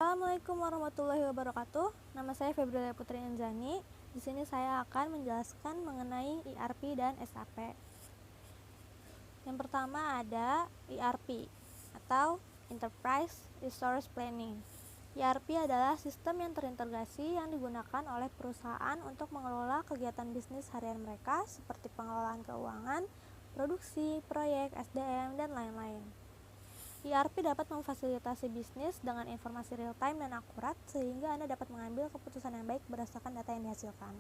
Assalamualaikum warahmatullahi wabarakatuh. Nama saya Febrilia Putri Anjani. Di sini saya akan menjelaskan mengenai ERP dan SAP. Yang pertama ada ERP atau Enterprise Resource Planning. ERP adalah sistem yang terintegrasi yang digunakan oleh perusahaan untuk mengelola kegiatan bisnis harian mereka seperti pengelolaan keuangan, produksi, proyek, SDM, dan lain-lain. ERP dapat memfasilitasi bisnis dengan informasi real-time dan akurat sehingga Anda dapat mengambil keputusan yang baik berdasarkan data yang dihasilkan.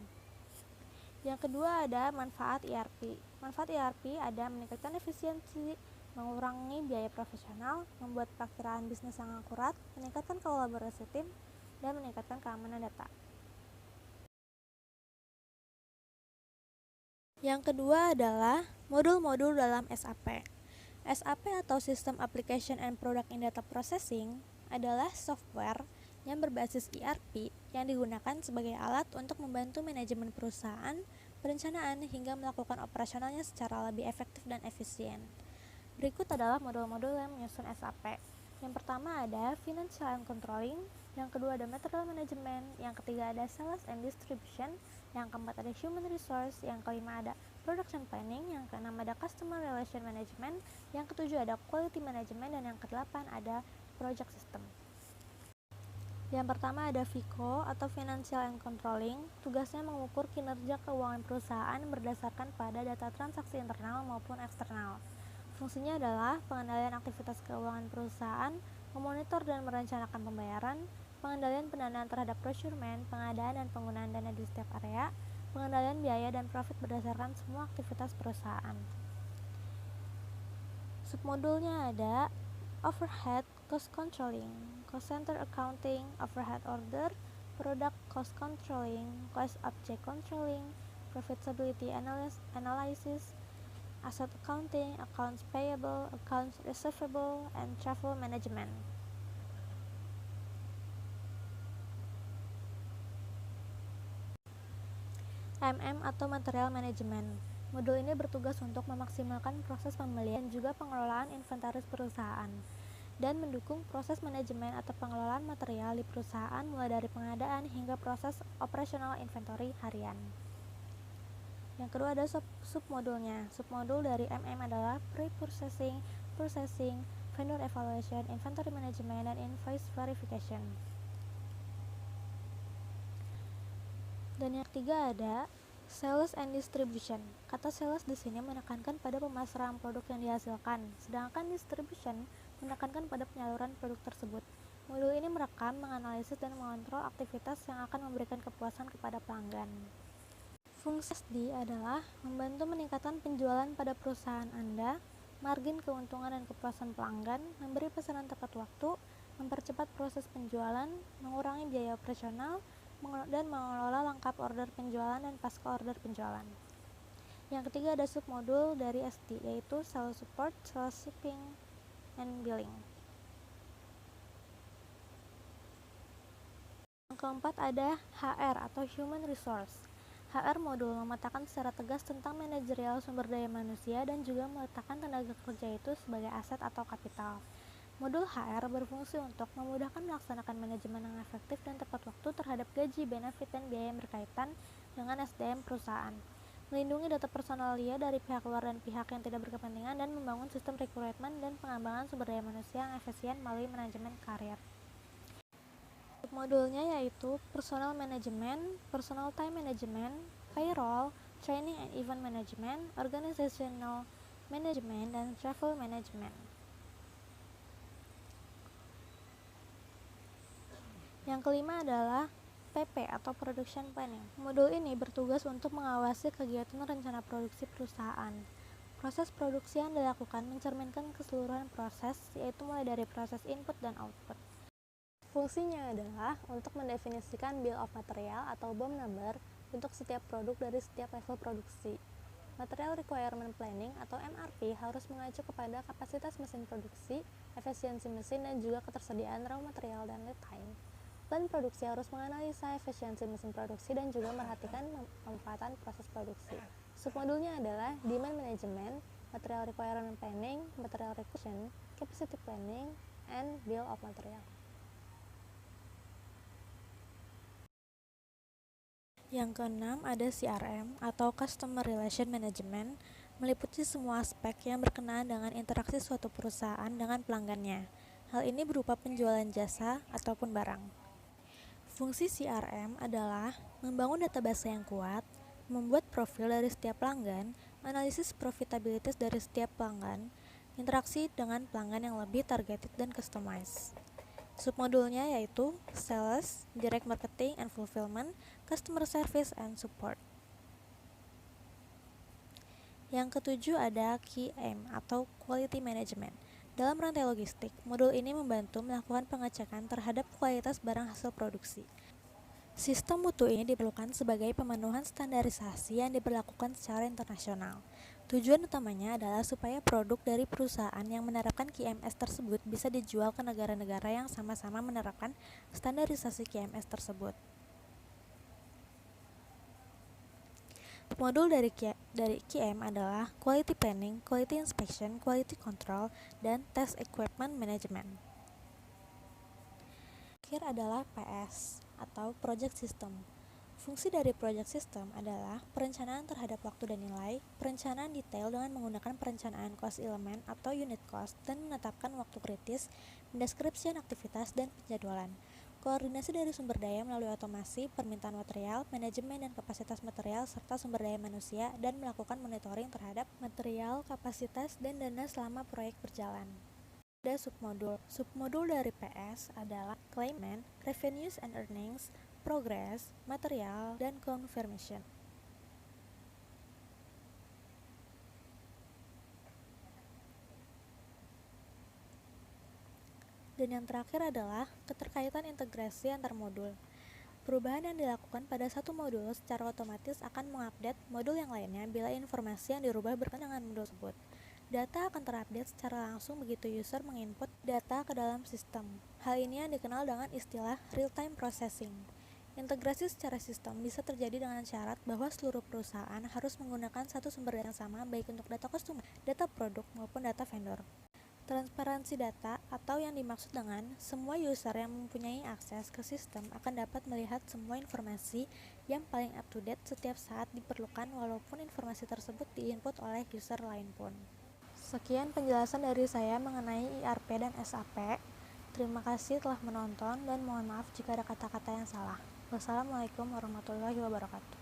Yang kedua ada manfaat ERP. Manfaat ERP ada meningkatkan efisiensi, mengurangi biaya profesional, membuat perakiraan bisnis yang akurat, meningkatkan kolaborasi tim, dan meningkatkan keamanan data. Yang kedua adalah modul-modul dalam SAP. SAP atau System Application and Product in Data Processing adalah software yang berbasis ERP yang digunakan sebagai alat untuk membantu manajemen perusahaan, perencanaan, hingga melakukan operasionalnya secara lebih efektif dan efisien. Berikut adalah modul-modul yang menyusun SAP. Yang pertama ada Financial and Controlling, yang kedua ada Material Management, yang ketiga ada Sales and Distribution, yang keempat ada Human Resource, yang kelima ada Production Planning, yang keenam ada Customer Relation Management, yang ketujuh ada Quality Management, dan yang kedelapan ada Project System. Yang pertama ada FICO atau Financial and Controlling. Tugasnya mengukur kinerja keuangan perusahaan berdasarkan pada data transaksi internal maupun eksternal. Fungsinya adalah pengendalian aktivitas keuangan perusahaan, memonitor dan merencanakan pembayaran, pengendalian pendanaan terhadap procurement, pengadaan dan penggunaan dana di setiap area, pengendalian biaya dan profit berdasarkan semua aktivitas perusahaan. Submodulnya ada Overhead Cost Controlling, Cost Center Accounting, Overhead Order, Product Cost Controlling, Cost Object Controlling, Profitability Analysis, Asset Accounting, Accounts Payable, Accounts Receivable, and Travel Management. MM atau Material Management. Modul ini bertugas untuk memaksimalkan proses pembelian dan juga pengelolaan inventaris perusahaan dan mendukung proses manajemen atau pengelolaan material di perusahaan mulai dari pengadaan hingga proses operasional inventory harian. Yang kedua ada submodulnya. Submodul dari MM adalah Pre-Processing, Processing, Vendor Evaluation, Inventory Management, dan Invoice Verification. Dan yang ketiga ada Sales and Distribution. Kata sales di sini menekankan pada pemasaran produk yang dihasilkan, sedangkan distribution menekankan pada penyaluran produk tersebut. Modul ini merekam, menganalisis, dan mengontrol aktivitas yang akan memberikan kepuasan kepada pelanggan. Fungsi SD adalah membantu meningkatkan penjualan pada perusahaan Anda, margin keuntungan dan kepuasan pelanggan, memberi pesanan tepat waktu, mempercepat proses penjualan, mengurangi biaya operasional, dan mengelola lengkap order penjualan dan pasca order penjualan. Yang ketiga ada submodul dari SD, yaitu Sales Support, Sales Shipping, and Billing. Yang keempat ada HR atau Human Resource. HR modul memetakan secara tegas tentang manajerial sumber daya manusia dan juga meletakkan tenaga kerja itu sebagai aset atau kapital. Modul HR berfungsi untuk memudahkan melaksanakan manajemen yang efektif dan tepat waktu terhadap gaji, benefit, dan biaya yang berkaitan dengan SDM perusahaan, melindungi data personalia dari pihak luar dan pihak yang tidak berkepentingan, dan membangun sistem rekrutmen dan pengembangan sumber daya manusia yang efisien melalui manajemen karir. Modulnya yaitu Personal Management, Personal Time Management, Payroll, Training and Event Management, Organizational Management, dan Travel Management. Yang kelima adalah PP atau Production Planning. Modul ini bertugas untuk mengawasi kegiatan rencana produksi perusahaan. Proses produksi yang dilakukan mencerminkan keseluruhan proses, yaitu mulai dari proses input dan output. Fungsinya adalah untuk mendefinisikan bill of material atau BOM number untuk setiap produk dari setiap level produksi. Material Requirement Planning atau MRP harus mengacu kepada kapasitas mesin produksi, efisiensi mesin, dan juga ketersediaan raw material dan lead time. Plan produksi harus menganalisa efisiensi mesin produksi dan juga memperhatikan pemanfaatan proses produksi. Submodulnya adalah Demand Management, Material Requirement Planning, Material Requisition, Capacity Planning, and Bill of Material. Yang keenam ada CRM atau Customer Relation Management, meliputi semua aspek yang berkenaan dengan interaksi suatu perusahaan dengan pelanggannya. Hal ini berupa penjualan jasa ataupun barang. Fungsi CRM adalah membangun database yang kuat, membuat profil dari setiap pelanggan, analisis profitabilitas dari setiap pelanggan, interaksi dengan pelanggan yang lebih targeted dan customized. Submodulnya yaitu Sales, Direct Marketing and Fulfillment, Customer Service and Support. Yang ketujuh ada QM atau Quality Management. Dalam rantai logistik, modul ini membantu melakukan pengecekan terhadap kualitas barang hasil produksi. Sistem mutu ini diperlukan sebagai pemenuhan standarisasi yang diberlakukan secara internasional. Tujuan utamanya adalah supaya produk dari perusahaan yang menerapkan QMS tersebut bisa dijual ke negara-negara yang sama-sama menerapkan standarisasi QMS tersebut. Modul dari QM adalah Quality Planning, Quality Inspection, Quality Control, dan Test Equipment Management. Terakhir adalah PS atau Project System. Fungsi dari Project System adalah perencanaan terhadap waktu dan nilai, perencanaan detail dengan menggunakan perencanaan cost elemen atau unit cost, dan menetapkan waktu kritis, mendeskripsikan aktivitas, dan penjadwalan. Koordinasi dari sumber daya melalui otomasi, permintaan material, manajemen dan kapasitas material, serta sumber daya manusia, dan melakukan monitoring terhadap material, kapasitas, dan dana selama proyek berjalan. Ada submodul. Submodul dari PS adalah Claimant, Revenues and Earnings, Progress, Material, dan Confirmation. Dan yang terakhir adalah keterkaitan integrasi antar modul. Perubahan yang dilakukan pada satu modul secara otomatis akan mengupdate modul yang lainnya bila informasi yang dirubah berkaitan dengan modul tersebut. Data akan terupdate secara langsung begitu user menginput data ke dalam sistem. Hal ini yang dikenal dengan istilah real-time processing. Integrasi secara sistem bisa terjadi dengan syarat bahwa seluruh perusahaan harus menggunakan satu sumber data yang sama baik untuk data customer, data produk, maupun data vendor. Transparansi data atau yang dimaksud dengan semua user yang mempunyai akses ke sistem akan dapat melihat semua informasi yang paling up to date setiap saat diperlukan walaupun informasi tersebut diinput oleh user lain pun. Sekian penjelasan dari saya mengenai IRP dan SAP. Terima kasih telah menonton dan mohon maaf jika ada kata-kata yang salah. Wassalamualaikum warahmatullahi wabarakatuh.